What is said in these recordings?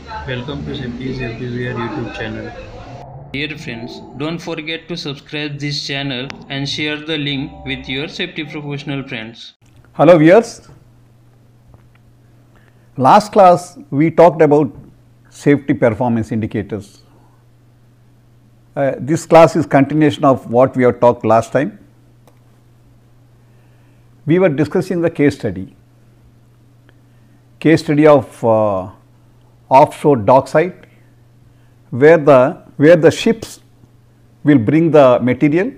Welcome to Safety Everywhere YouTube channel. Dear friends, don't forget to subscribe this channel and share the link with your safety professional friends. Hello viewers, last class we talked about safety performance indicators. This class is continuation of what we have talked last time. We were discussing the case study of offshore dock site where the ships will bring the material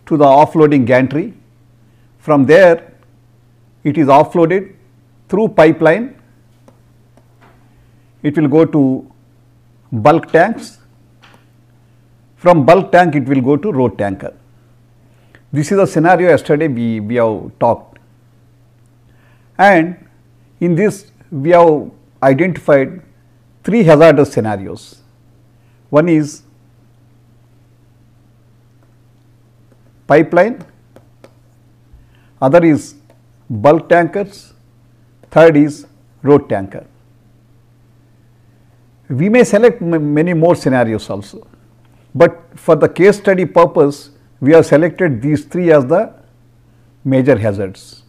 to the offloading gantry. From there it is offloaded through pipeline. It will go to bulk tanks. From bulk tank it will go to road tanker. This is a scenario yesterday we have talked, and in this we have identified three hazardous scenarios. One is pipeline, other is bulk tankers, third is road tanker. We may select many more scenarios also, but for the case study purpose we have selected these three as the major hazards.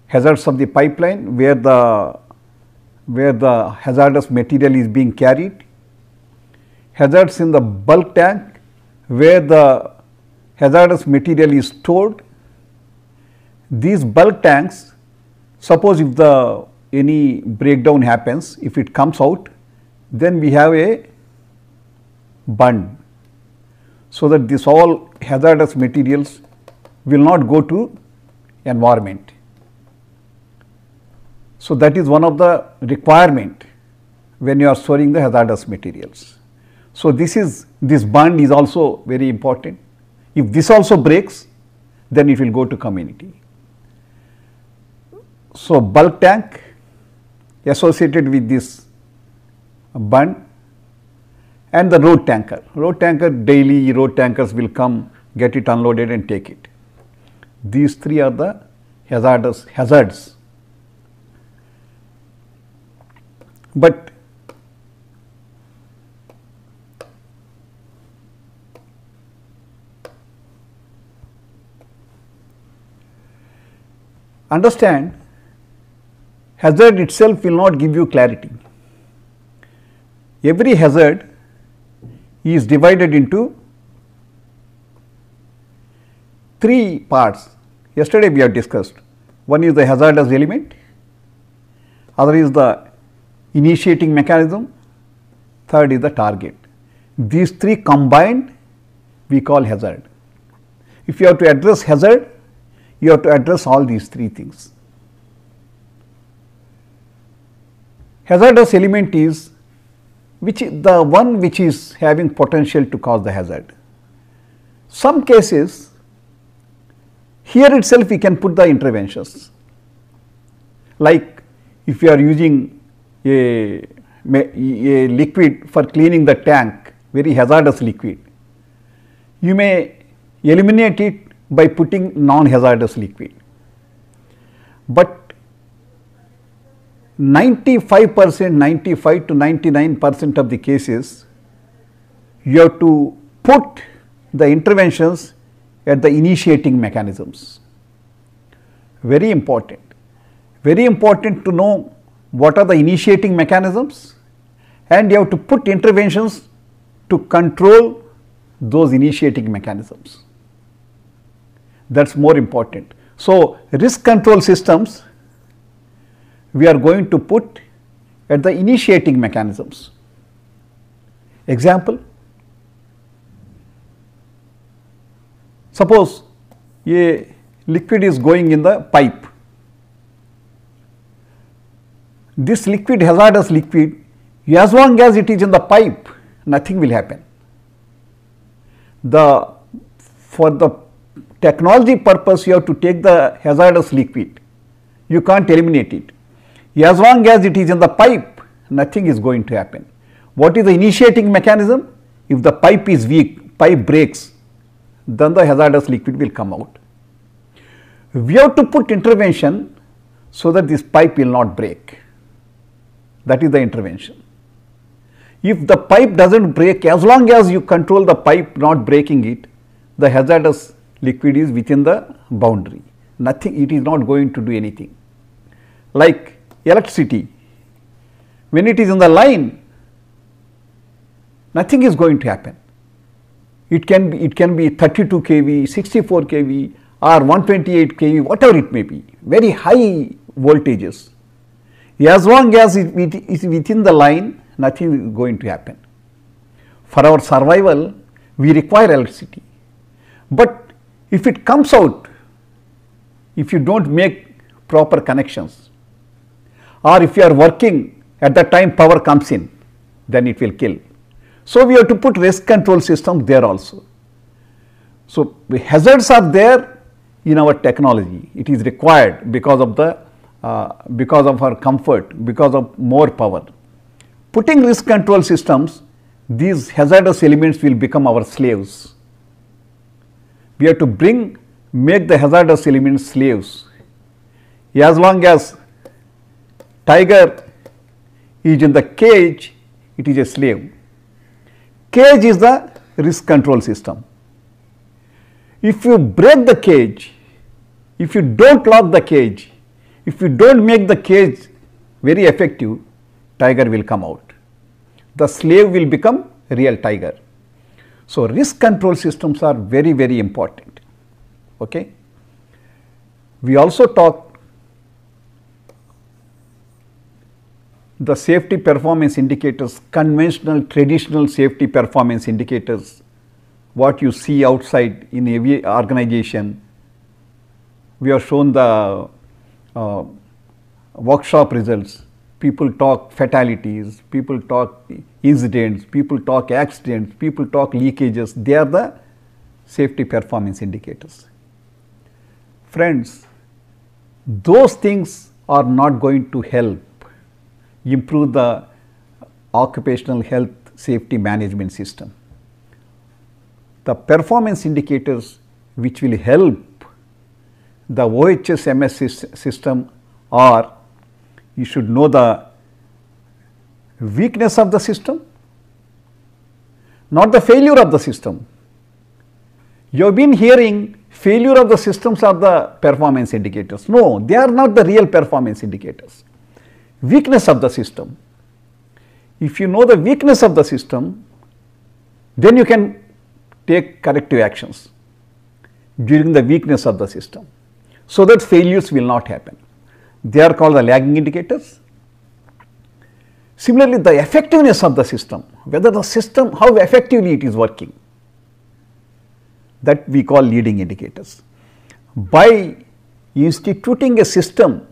Hazards of the pipeline where the hazardous material is being carried, hazards in the bulk tank where the hazardous material is stored. These bulk tanks, suppose if any breakdown happens, if it comes out, then we have a bund, so that this all hazardous materials will not go to environment. So that is one of the requirement when you are storing the hazardous materials. So this bund is also very important. If this also breaks, then it will go to community. So bulk tank associated with this bund, and the road tanker. Road tanker, daily road tankers will come, get it unloaded and take it. These three are the hazards. But understand, hazard itself will not give you clarity. Every hazard is divided into three parts. Yesterday we have discussed. One is the hazardous element, other is the initiating mechanism, third is the target. These three combined we call hazard. If you have to address hazard, you have to address all these three things. Hazardous element is the one which is having potential to cause the hazard. Some cases, here itself we can put the interventions, like if you are using a liquid for cleaning the tank, very hazardous liquid, you may eliminate it by putting non-hazardous liquid. But 95% to 99% of the cases, you have to put the interventions at the initiating mechanisms. Very important to know what are the initiating mechanisms, and you have to put interventions to control those initiating mechanisms. That is more important. So risk control systems we are going to put at the initiating mechanisms. Example, suppose a liquid is going in the pipe. This liquid, hazardous liquid, as long as it is in the pipe, nothing will happen. For the technology purpose, you have to take the hazardous liquid, you can't eliminate it. As long as it is in the pipe, nothing is going to happen. What is the initiating mechanism? If the pipe is weak, pipe breaks, then the hazardous liquid will come out. We have to put intervention so that this pipe will not break. That is the intervention. If the pipe does not break, as long as you control the pipe not breaking it, the hazardous liquid is within the boundary. Nothing, it is not going to do anything. Like electricity, when it is in the line, nothing is going to happen. It can be 32 kV, 64 kV or 128 kV, whatever it may be, very high voltages. As long as it is within the line, nothing is going to happen. For our survival, we require electricity. But if it comes out, if you do not make proper connections, or if you are working at the time power comes in, then it will kill. So, we have to put risk control systems there also. So, the hazards are there in our technology. It is required because of our comfort, because of more power. Putting risk control systems, these hazardous elements will become our slaves. We have to make the hazardous elements slaves. As long as tiger is in the cage, it is a slave. Cage is the risk control system. If you break the cage, if you do not lock the cage, if you do not make the cage very effective, tiger will come out. The slave will become real tiger. So, risk control systems are very, very important. Okay. We also talked the safety performance indicators, conventional traditional safety performance indicators, what you see outside in every organization. We have shown the workshop results. People talk fatalities, people talk incidents, people talk accidents, people talk leakages. They are the safety performance indicators. Friends, those things are not going to help improve the occupational health safety management system. The performance indicators which will help the OHSMS system are, you should know the weakness of the system, not the failure of the system. You have been hearing failure of the systems are the performance indicators. No, they are not the real performance indicators. Weakness of the system. If you know the weakness of the system, then you can take corrective actions during the weakness of the system, so that failures will not happen. They are called the lagging indicators. Similarly, the effectiveness of the system, whether the system, how effectively it is working, that we call leading indicators. By instituting a system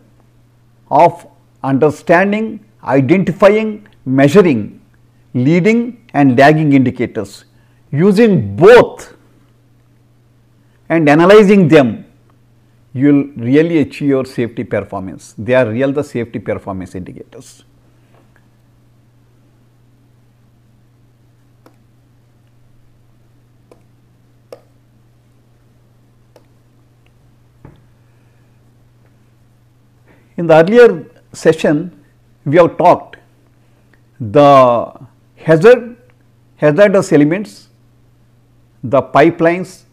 of understanding, identifying, measuring leading and lagging indicators, using both and analyzing them, you will really achieve your safety performance. They are the safety performance indicators. In the earlier session, we have talked the hazardous elements, the pipelines,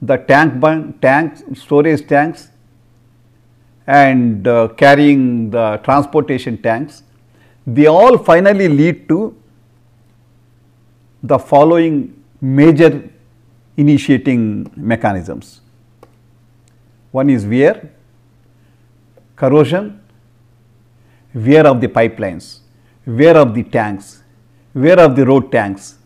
the storage tanks, and carrying the transportation tanks. They all finally lead to the following major initiating mechanisms. One is wear, corrosion, wear of the pipelines, wear of the tanks, wear of the road tanks,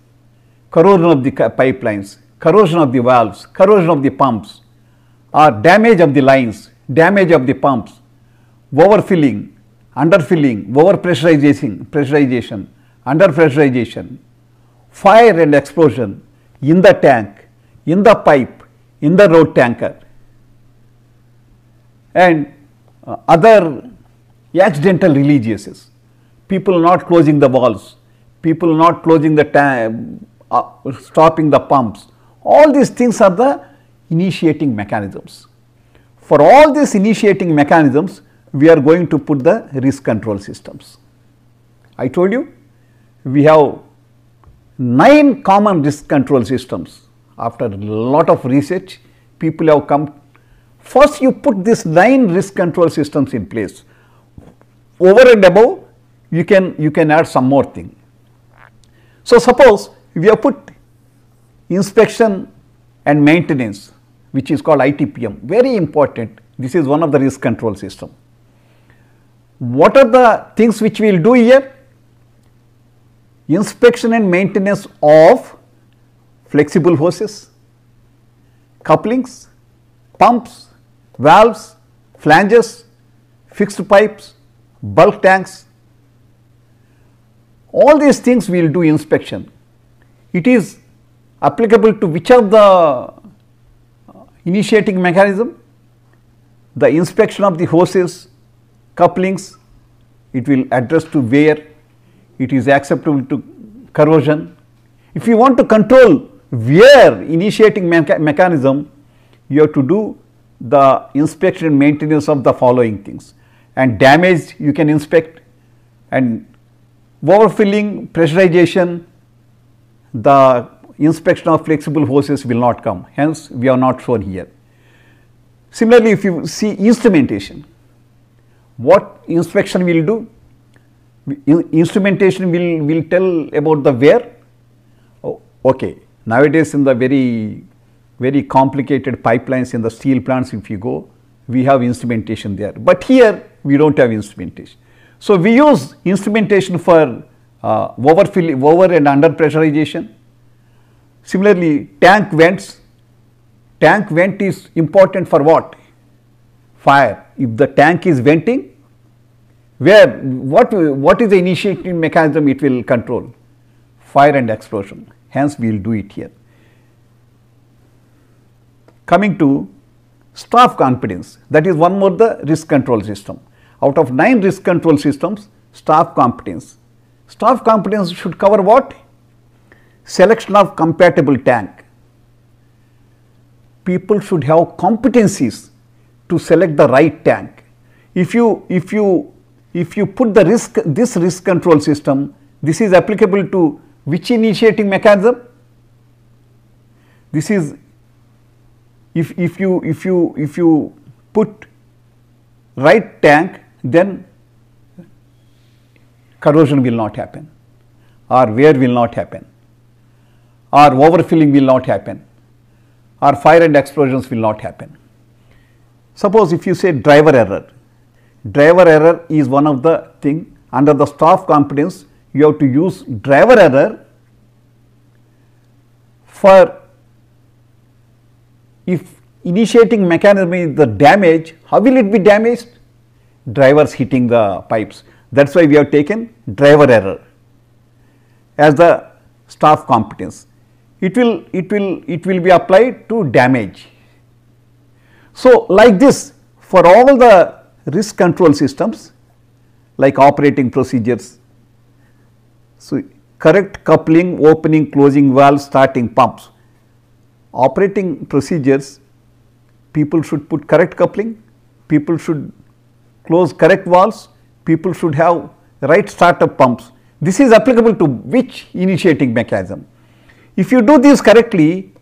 corrosion of the pipelines, corrosion of the valves, corrosion of the pumps, or damage of the lines, damage of the pumps, overfilling, underfilling, overpressurization, underpressurization, fire and explosion in the tank, in the pipe, in the road tanker, and other accidental releases, people not closing the valves, people not closing the tank, stopping the pumps. All these things are the initiating mechanisms. For all these initiating mechanisms, we are going to put the risk control systems. I told you we have 9 common risk control systems. After a lot of research, people have come. First, you put these 9 risk control systems in place. Over and above, you can add some more thing. So, suppose we have put inspection and maintenance, which is called ITPM, very important. This is one of the risk control system. What are the things which we will do here? Inspection and maintenance of flexible hoses, couplings, pumps, valves, flanges, fixed pipes, bulk tanks. All these things we will do inspection. It is applicable to which of the initiating mechanism? The inspection of the hoses, couplings, it will address to wear, it is acceptable to corrosion. If you want to control wear initiating mechanism, you have to do the inspection and maintenance of the following things. And damage you can inspect, and overfilling, pressurization, the inspection of flexible hoses will not come, hence we are not shown here. Similarly, if you see instrumentation, what inspection will do? Instrumentation will tell about the wear. Oh, okay. Nowadays in the very complicated pipelines in the steel plants, if you go, we have instrumentation there, but here we do not have instrumentation. So, we use instrumentation for over and under pressurization. Similarly, tank vents. Tank vent is important for what? Fire. If the tank is venting, what is the initiating mechanism it will control? Fire and explosion. Hence, we will do it here. Coming to staff competence, that is one more the risk control system. Out of 9 risk control systems, staff competence. Staff competence should cover what? Selection of compatible tank. People should have competencies to select the right tank. If you put the this risk control system, this is applicable to which initiating mechanism? This is if you put right tank, then corrosion will not happen, or wear will not happen, or overfilling will not happen, or fire and explosions will not happen. Suppose if you say driver error is one of the thing. Under the staff competence, you have to use driver error for if initiating mechanism is the damage, how will it be damaged? Drivers hitting the pipes. That is why we have taken driver error as the staff competence. It will be applied to damage. So, like this, for all the risk control systems like operating procedures, so correct coupling, opening, closing valves, starting pumps. Operating procedures, people should put correct coupling, people should close correct valves, people should have right startup pumps. This is applicable to which initiating mechanism? If you do this correctly,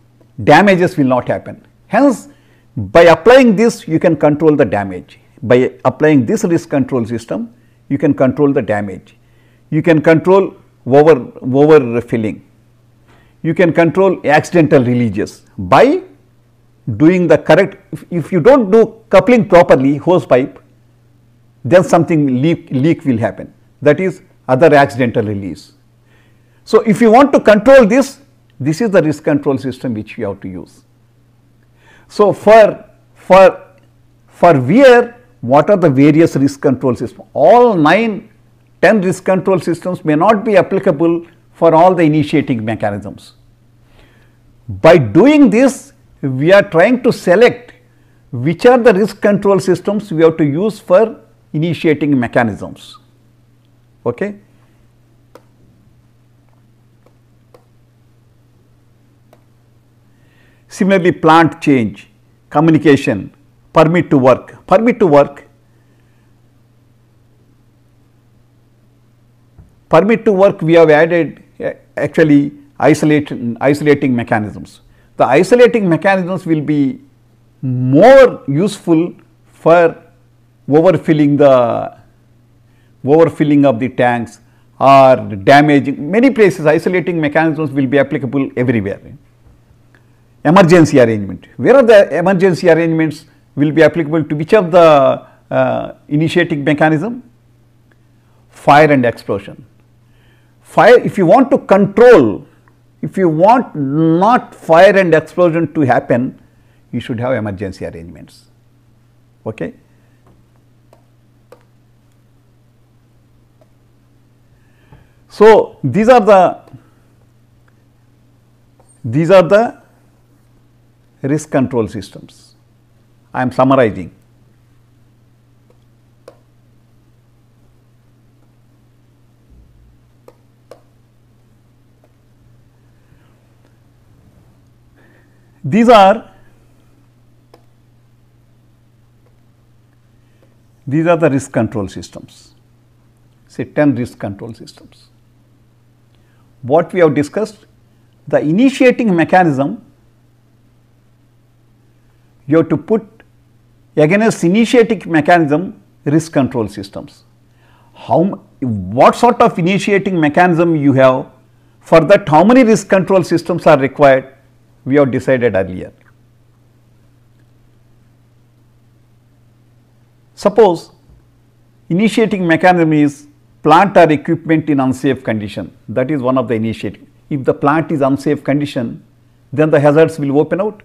damages will not happen. Hence, by applying this, you can control the damage. By applying this risk control system, you can control the damage. You can control overfilling. You can control accidental releases by doing the correct. If you do not do coupling properly, hose pipe, then something leak will happen. That is other accidental release. So, if you want to control this, this is the risk control system which you have to use. So, for wear, what are the various risk control systems? All 10 risk control systems may not be applicable for all the initiating mechanisms. By doing this, we are trying to select which are the risk control systems we have to use for initiating mechanisms. Okay. Similarly, plant change, communication, permit to work. Permit to work, permit to work, we have added actually isolating mechanisms. The isolating mechanisms will be more useful for overfilling of the tanks or damaging. Many places isolating mechanisms will be applicable everywhere. Emergency arrangement, where are the emergency arrangements will be applicable to which of the initiating mechanism? Fire and explosion. Fire, if you want to control, if you want not fire and explosion to happen, you should have emergency arrangements. Okay. So, these are the risk control systems. I am summarizing. These are the risk control systems, say 10 risk control systems. What we have discussed, the initiating mechanism, you have to put against initiating mechanism risk control systems. What sort of initiating mechanism you have, for that how many risk control systems are required, we have decided earlier. Suppose initiating mechanism is plant or equipment in unsafe condition, that is one of the initiating. If the plant is unsafe condition, then the hazards will open out.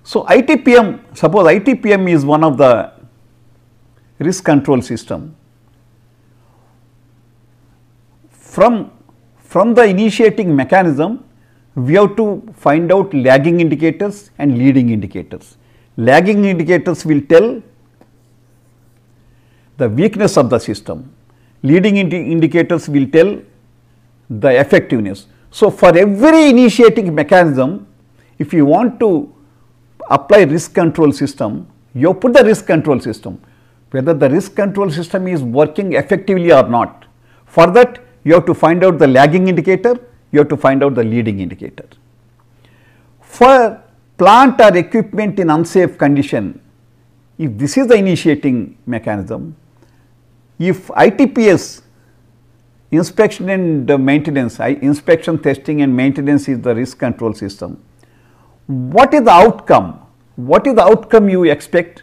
So, ITPM, suppose ITPM is one of the risk control system. From the initiating mechanism, we have to find out lagging indicators and leading indicators. Lagging indicators will tell the weakness of the system, leading indicators will tell the effectiveness. So, for every initiating mechanism, if you want to apply risk control system, you put the risk control system, whether the risk control system is working effectively or not. For that, you have to find out the lagging indicator, you have to find out the leading indicator. For plant or equipment in unsafe condition, if this is the initiating mechanism, if ITPS, inspection and maintenance, inspection, testing and maintenance is the risk control system, what is the outcome? What is the outcome you expect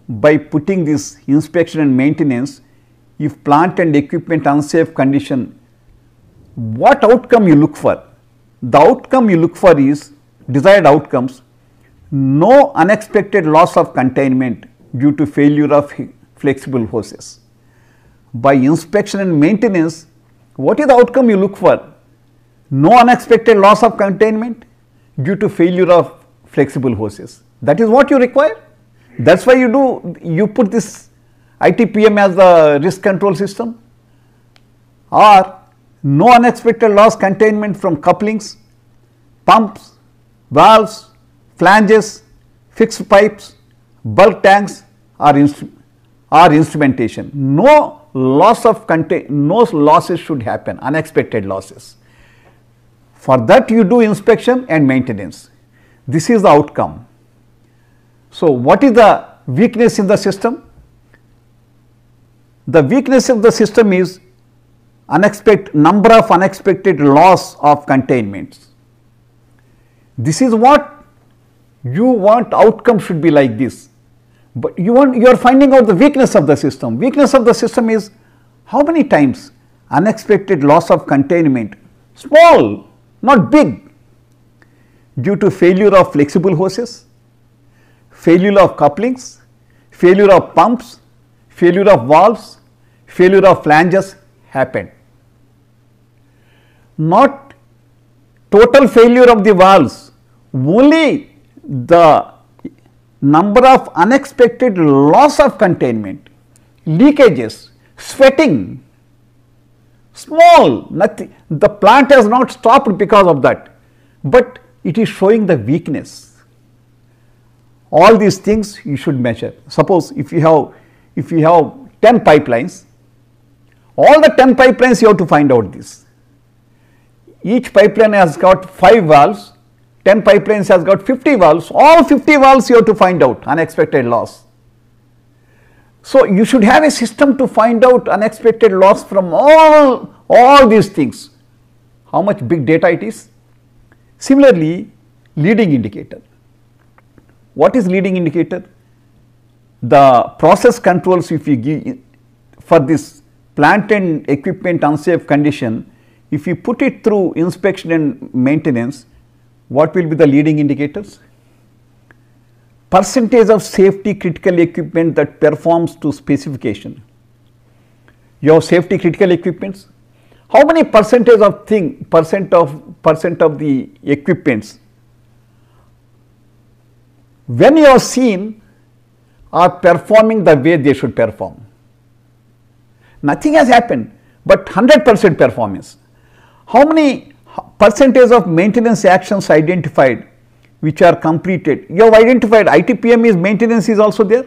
by putting this inspection and maintenance? If plant and equipment unsafe condition, what outcome you look for? The outcome you look for is desired outcomes: no unexpected loss of containment due to failure of flexible hoses. By inspection and maintenance, what is the outcome you look for? No unexpected loss of containment due to failure of flexible hoses. That is what you require. That is why you put this ITPM as the risk control system. Or no unexpected loss containment from couplings, pumps, valves, flanges, fixed pipes, bulk tanks or instrumentation. No losses should happen, unexpected losses. For that you do inspection and maintenance. This is the outcome. So, what is the weakness in the system? The weakness of the system is number of unexpected loss of containments. This is what you want, outcome should be like this. But you are finding out the weakness of the system. Weakness of the system is how many times unexpected loss of containment, small, not big, due to failure of flexible hoses, failure of couplings, failure of pumps, failure of valves, failure of flanges happened. Not total failure of the valves, only the number of unexpected loss of containment, leakages, sweating, small, nothing. The plant has not stopped because of that, but it is showing the weakness. All these things you should measure. Suppose if you have 10 pipelines, All the 10 pipelines you have to find out this. Each pipeline has got 5 valves, 10 pipelines has got 50 valves, all 50 valves you have to find out unexpected loss. So, you should have a system to find out unexpected loss from all these things. How much big data it is? Similarly, leading indicator. What is leading indicator? The process controls, if you give for this plant and equipment unsafe condition, if you put it through inspection and maintenance, what will be the leading indicators? Percentage of safety critical equipment that performs to specification. You have safety critical equipments. How many percentage of percent of the equipments when you have seen are performing the way they should perform? Nothing has happened, but 100% performance. How many percentage of maintenance actions identified which are completed? You have identified ITPM is maintenance is also there.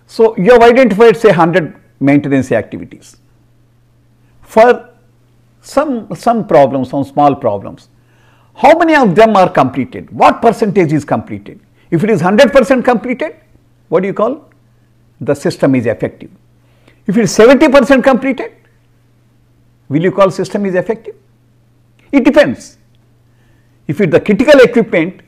So, you have identified say 100 maintenance activities for some problems, some small problems. How many of them are completed? What percentage is completed? If it is 100% completed, what do you call? The system is effective. If it is 70% completed, will you call system is effective? It depends. If it is the critical equipment,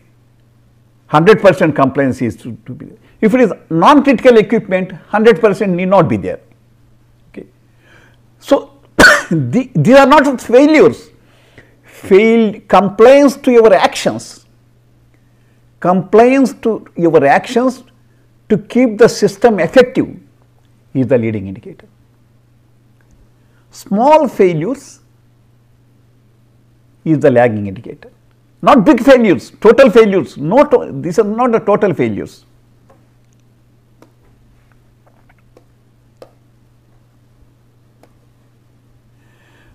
100% compliance is to be there. If it is non-critical equipment, 100% need not be there. Okay. So, these are not failures. Compliance to your actions. Compliance to your actions to keep the system effective is the leading indicator. Small failures is the lagging indicator. Not big failures, total failures. These are not the total failures.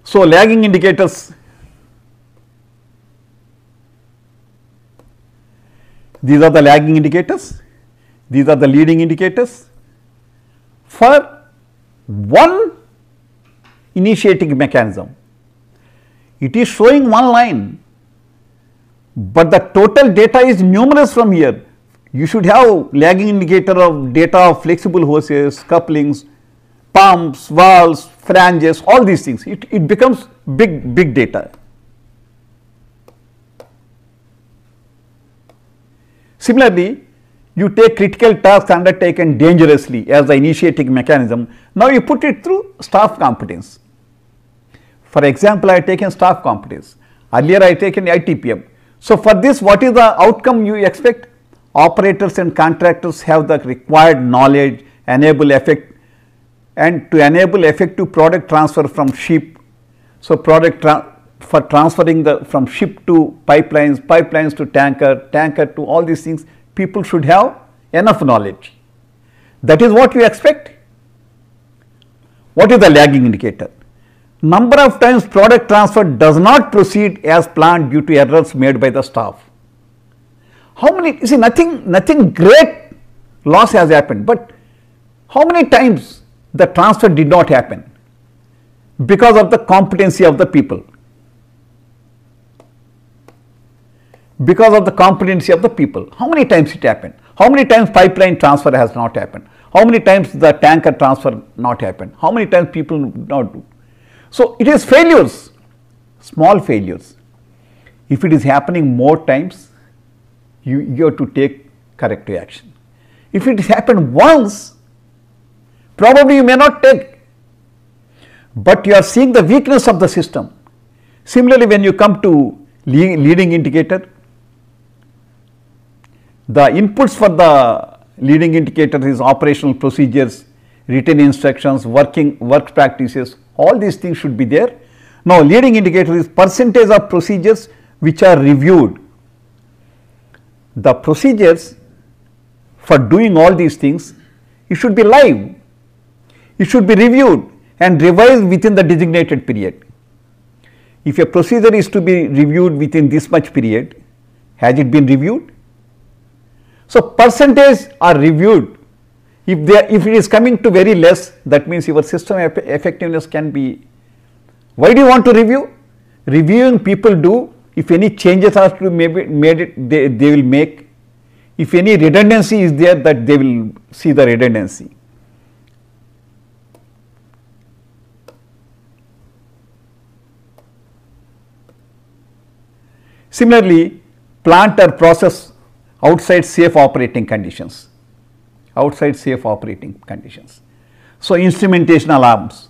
So, lagging indicators, these are the lagging indicators, these are the leading indicators. For one initiating mechanism, it is showing one line, but the total data is numerous from here. You should have lagging indicator of data of flexible hoses, couplings, pumps, valves, flanges, all these things. It becomes big data. Similarly, you take critical tasks undertaken dangerously as the initiating mechanism. Now, you put it through staff competence. For example, I have taken staff competence. Earlier, I have taken ITPM. So, for this, what is the outcome you expect? Operators and contractors have the required knowledge, enable effect, and to enable effective product transfer from ship. So, for transferring from ship to pipelines, pipelines to tanker to all these things, people should have enough knowledge. That is what you expect. What is the lagging indicator? Number of times product transfer does not proceed as planned due to errors made by the staff. How many, you see, nothing great loss has happened, but how many times the transfer did not happen because of the competency of the people? Because of the competency of the people. How many times it happened? How many times pipeline transfer has not happened? How many times the tanker transfer not happened? How many times people not do? So, it is failures, small failures. If it is happening more times, you have to take corrective action. If it has happened once, probably you may not take, but you are seeing the weakness of the system. Similarly, when you come to leading indicator, the inputs for the leading indicator is operational procedures, written instructions, work practices, all these things should be there. Now, leading indicator is percentage of procedures which are reviewed. The procedures for doing all these things, it should be live, it should be reviewed and revised within the designated period. If a procedure is to be reviewed within this much period, has it been reviewed? So, percentage are reviewed If it is coming to very less, that means your system effectiveness can be. Why do you want to review? Reviewing people do. If any changes are to be made, they will make. If any redundancy is there, that they will see the redundancy. Similarly, plant or process outside safe operating conditions. Outside safe operating conditions. So, instrumentation alarms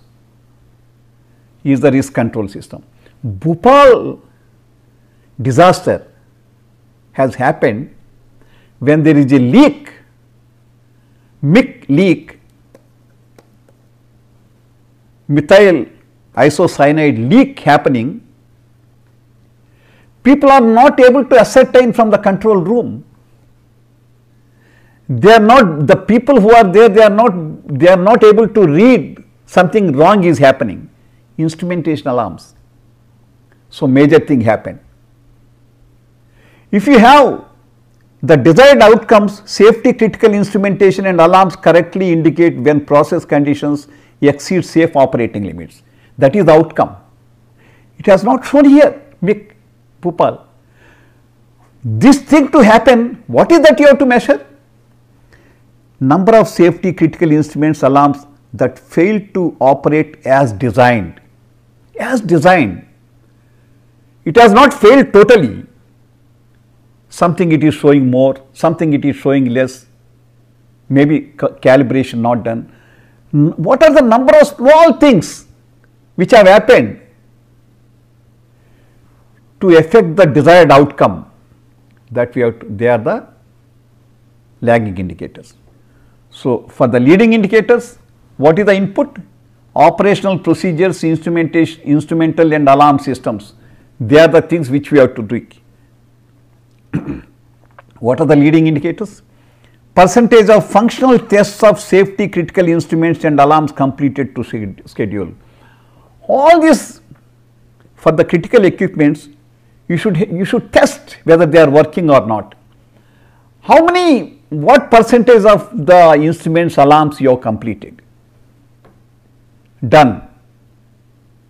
is the risk control system. Bhopal disaster has happened when there is a leak, leak, methyl isocyanide leak happening. People are not able to ascertain from the control room. They are not, the people who are there, they are not able to read something wrong is happening. Instrumentation alarms. So, major thing happened. If you have the desired outcomes, safety critical instrumentation and alarms correctly indicate when process conditions exceed safe operating limits. That is the outcome. It has not shown here, Bhopal. This thing to happen, what is that you have to measure? Number of safety critical instruments, alarms that fail to operate as designed. As designed. It has not failed totally. Something it is showing more, something it is showing less, maybe calibration not done. What are the number of small things which have happened to affect the desired outcome that we have to, they are the lagging indicators. So, for the leading indicators, what is the input? Operational procedures, instrumental and alarm systems, they are the things which we have to do. What are the leading indicators? Percentage of functional tests of safety critical instruments and alarms completed to schedule. All this for the critical equipments, you should test whether they are working or not. What percentage of the instruments, alarms you have completed? Done.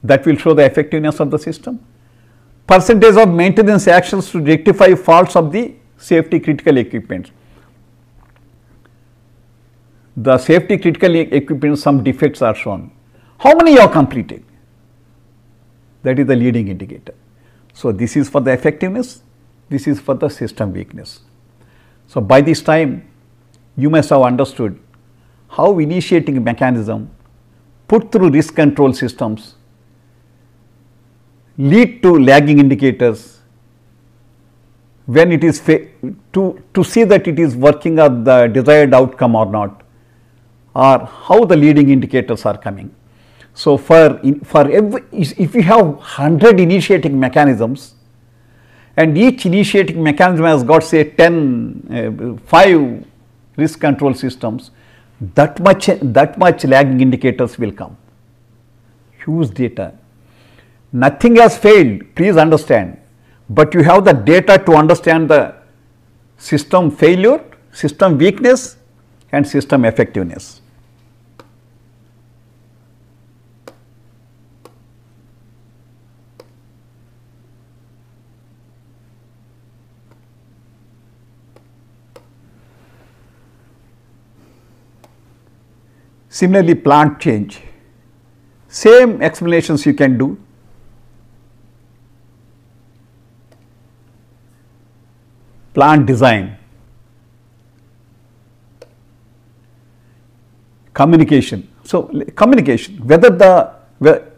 That will show the effectiveness of the system. Percentage of maintenance actions to rectify faults of the safety critical equipment. The safety critical equipment, some defects are shown. How many you have completed? That is the leading indicator. So, this is for the effectiveness, this is for the system weakness. So, by this time you must have understood how initiating mechanism put through risk control systems lead to lagging indicators when it is to see that it is working at the desired outcome or not, or how the leading indicators are coming. So, if you have 100 initiating mechanisms and each initiating mechanism has got say 5 risk control systems, that much lagging indicators will come. Huge data. Nothing has failed, please understand, but you have the data to understand the system failure, system weakness and system effectiveness. Similarly, plant change, same explanations you can do. Plant design, communication. So, communication, whether the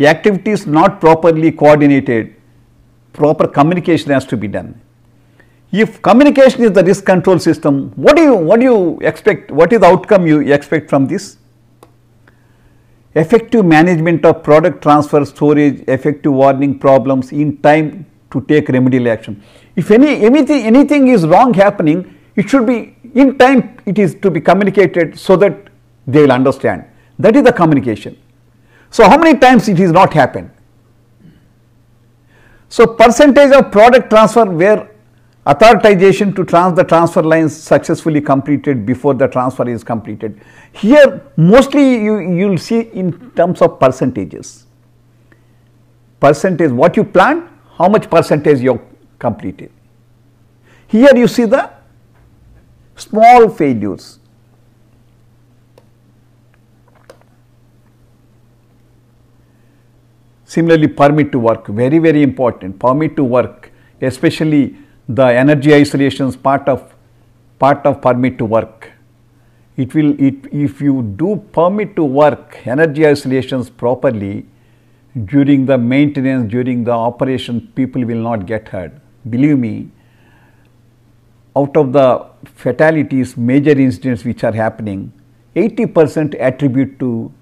activity is not properly coordinated, proper communication has to be done. If communication is the risk control system, what do you expect? What is the outcome you expect from this? Effective management of product transfer, storage, effective warning problems in time to take remedial action. If anything is wrong happening, it should be in time, it is to be communicated so that they will understand. That is the communication. So, how many times it is not happened? So, percentage of product transfer where authorization to the transfer lines successfully completed before the transfer is completed. Here mostly you will see in terms of percentages. Percentage what you planned, how much percentage you have completed. Here you see the small failures. Similarly, permit to work, very, very important. Permit to work, especially the energy isolations part of permit to work. If you do permit to work energy isolations properly during the maintenance, during the operation, people will not get hurt. Believe me, out of the fatalities, major incidents which are happening, 80% attribute to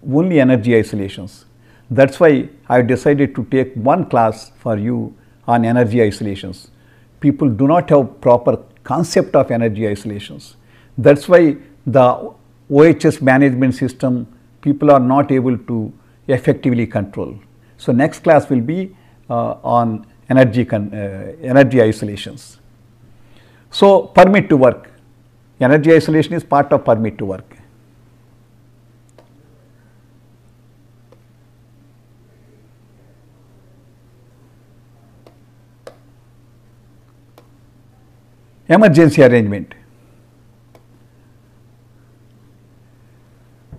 only energy isolations. That's why I decided to take one class for you on energy isolations. People do not have proper concept of energy isolations. That's why the OHS management system, people are not able to effectively control. So next class will be on energy isolations. So permit to work, energy isolation is part of permit to work. Emergency arrangement.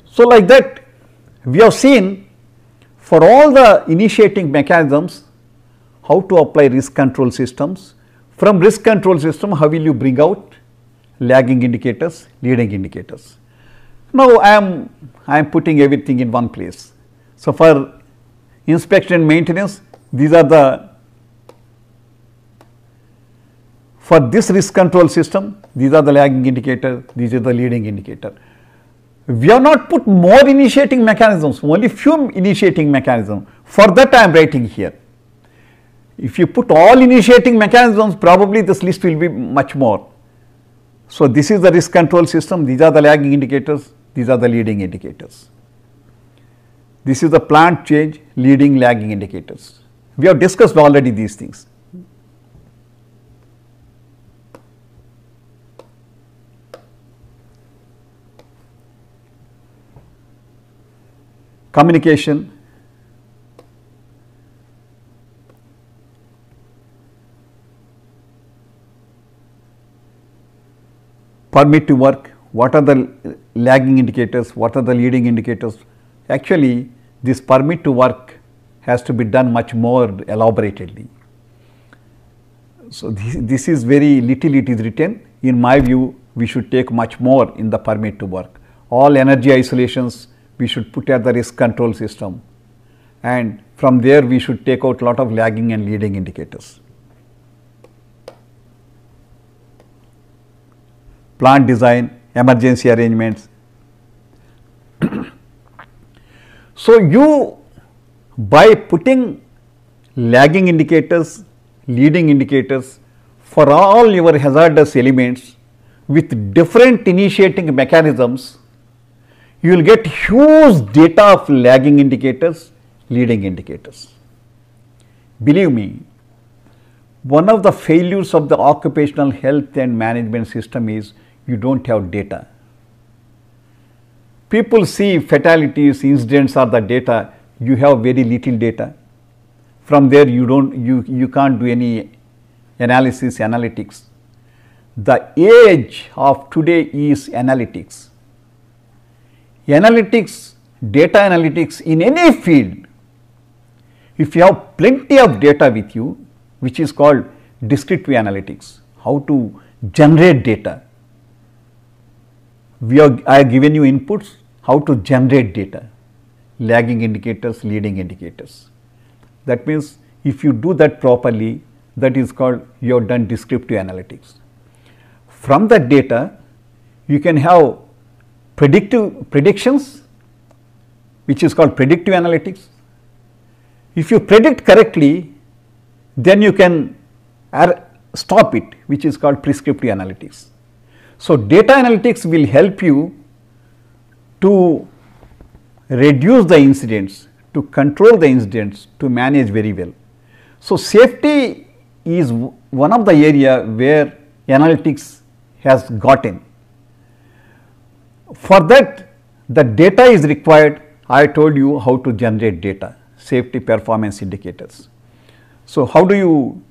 So like that we have seen for all the initiating mechanisms how to apply risk control systems. From risk control system, how will you bring out lagging indicators, leading indicators. Now I am putting everything in one place. So for inspection and maintenance, these are the, for this risk control system, these are the lagging indicator, these are the leading indicator. We have not put more initiating mechanisms, only few initiating mechanisms. For that I am writing here. If you put all initiating mechanisms, probably this list will be much more. So this is the risk control system, these are the lagging indicators, these are the leading indicators. This is the plant change, leading, lagging indicators. We have discussed already these things. Communication. Permit to work, what are the lagging indicators, what are the leading indicators. Actually, this permit to work has to be done much more elaboratedly. So this is very little it is written. In my view, we should take much more in the permit to work. All energy isolations we should put at the risk control system, and from there we should take out lot of lagging and leading indicators. Plant design, emergency arrangements. So you, by putting lagging indicators, leading indicators for all your hazardous elements with different initiating mechanisms, you will get huge data of lagging indicators, leading indicators. Believe me, one of the failures of the occupational health and management system is you don't have data. People see fatalities, incidents are the data, you have very little data. From there you can't do any analysis, analytics. The age of today is analytics. Analytics, data analytics in any field, if you have plenty of data with you, which is called descriptive analytics, how to generate data. I have given you inputs, how to generate data, lagging indicators, leading indicators. That means if you do that properly, that is called you have done descriptive analytics. From that data, you can have predictions, which is called predictive analytics. If you predict correctly, then you can stop it, which is called prescriptive analytics. So data analytics will help you to reduce the incidents, to control the incidents, to manage very well. So safety is one of the area where analytics has gotten. For that, the data is required. I told you how to generate data, safety performance indicators. So, how do you,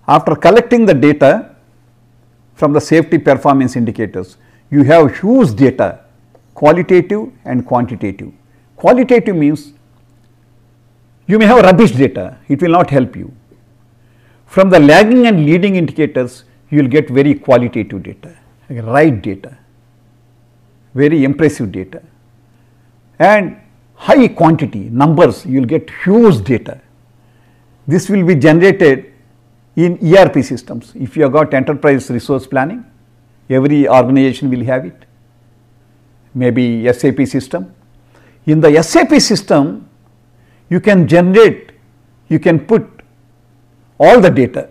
after collecting the data from the safety performance indicators, you have huge data, qualitative and quantitative. Qualitative means you may have rubbish data, it will not help you. From the lagging and leading indicators, you will get very qualitative data, right data, very impressive data, and high quantity numbers, you will get huge data. This will be generated in ERP systems. If you have got enterprise resource planning, every organization will have it, maybe SAP system. In the SAP system, you can generate, you can put all the data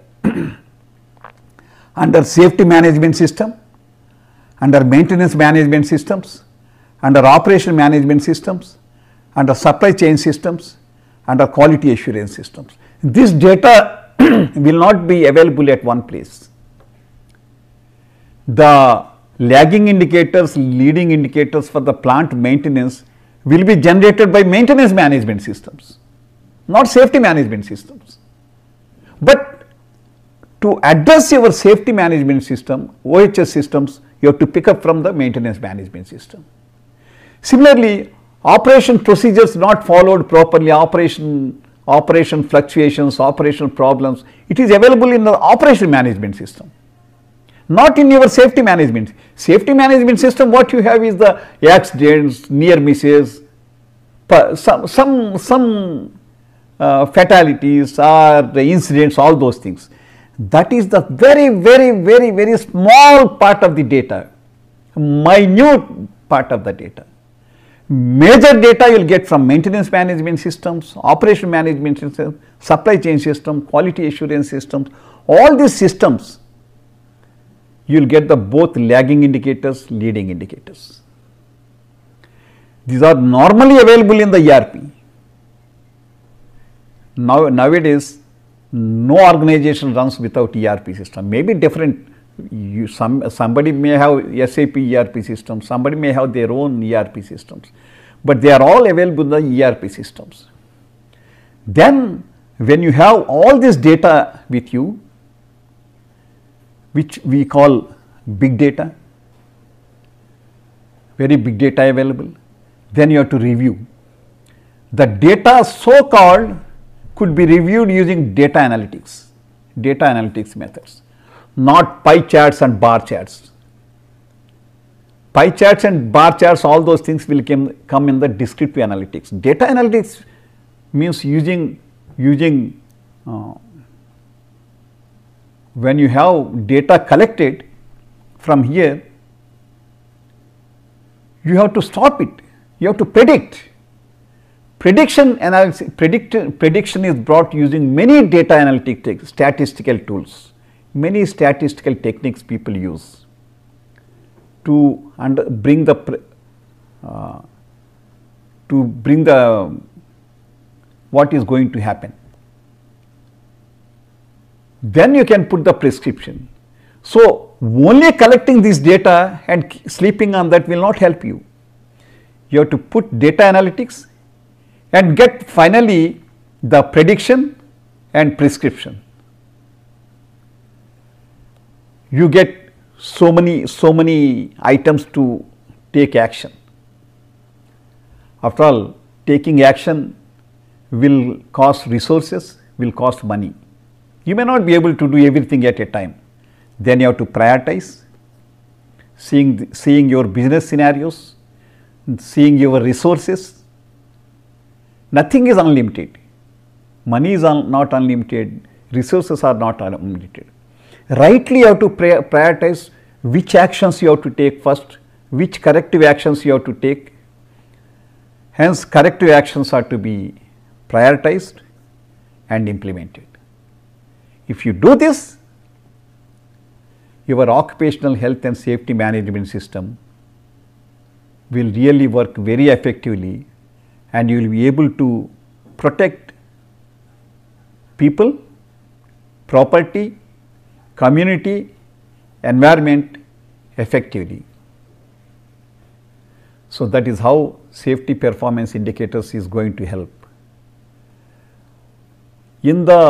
under safety management system, under maintenance management systems, under operation management systems, under supply chain systems, under quality assurance systems. This data will not be available at one place. The lagging indicators, leading indicators for the plant maintenance will be generated by maintenance management systems, not safety management systems. But to address your safety management system, OHS systems, you have to pick up from the maintenance management system. Similarly, operation procedures not followed properly, operation fluctuations, operational problems, it is available in the operation management system, not in your safety management. Safety management system, what you have is the accidents, near misses, some fatalities or the incidents, all those things. That is the very small part of the data, minute part of the data. Major data you will get from maintenance management systems, operation management systems, supply chain system, quality assurance systems. All these systems you will get the both lagging indicators, leading indicators. These are normally available in the ERP. Nowadays, no organization runs without ERP system. Maybe different. Somebody may have SAP ERP systems, somebody may have their own ERP systems, but they are all available in the ERP systems. Then, when you have all this data with you, which we call big data, very big data available, then you have to review. The data so called could be reviewed using data analytics methods, not pie charts and bar charts. Pie charts and bar charts, all those things will come in the descriptive analytics. Data analytics means using when you have data collected from here, you have to stop it, you have to predict. Prediction analysis, prediction is brought using many data analytic statistical tools, many statistical techniques people use to bring the what is going to happen. Then you can put the prescription. So, only collecting this data and sleeping on that will not help you. You have to put data analytics and get finally the prediction and prescription. You get so many items to take action. After all, taking action will cost resources, will cost money. You may not be able to do everything at a time. Then you have to prioritize, seeing your business scenarios, seeing your resources. Nothing is unlimited. Money is not unlimited, resources are not unlimited. Rightly you have to prioritize which actions you have to take first, which corrective actions you have to take. Hence, corrective actions are to be prioritized and implemented. If you do this, your occupational health and safety management system will really work very effectively, and you will be able to protect people, property, community, environment effectively. So, that is how safety performance indicators is going to help. In the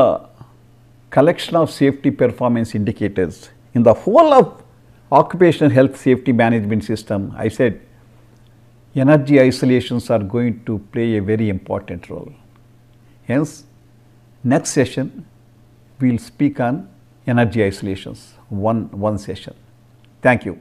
collection of safety performance indicators, in the whole of occupational health safety management system, I said energy isolations are going to play a very important role. Hence, next session we will speak on energy isolations, one session. Thank you.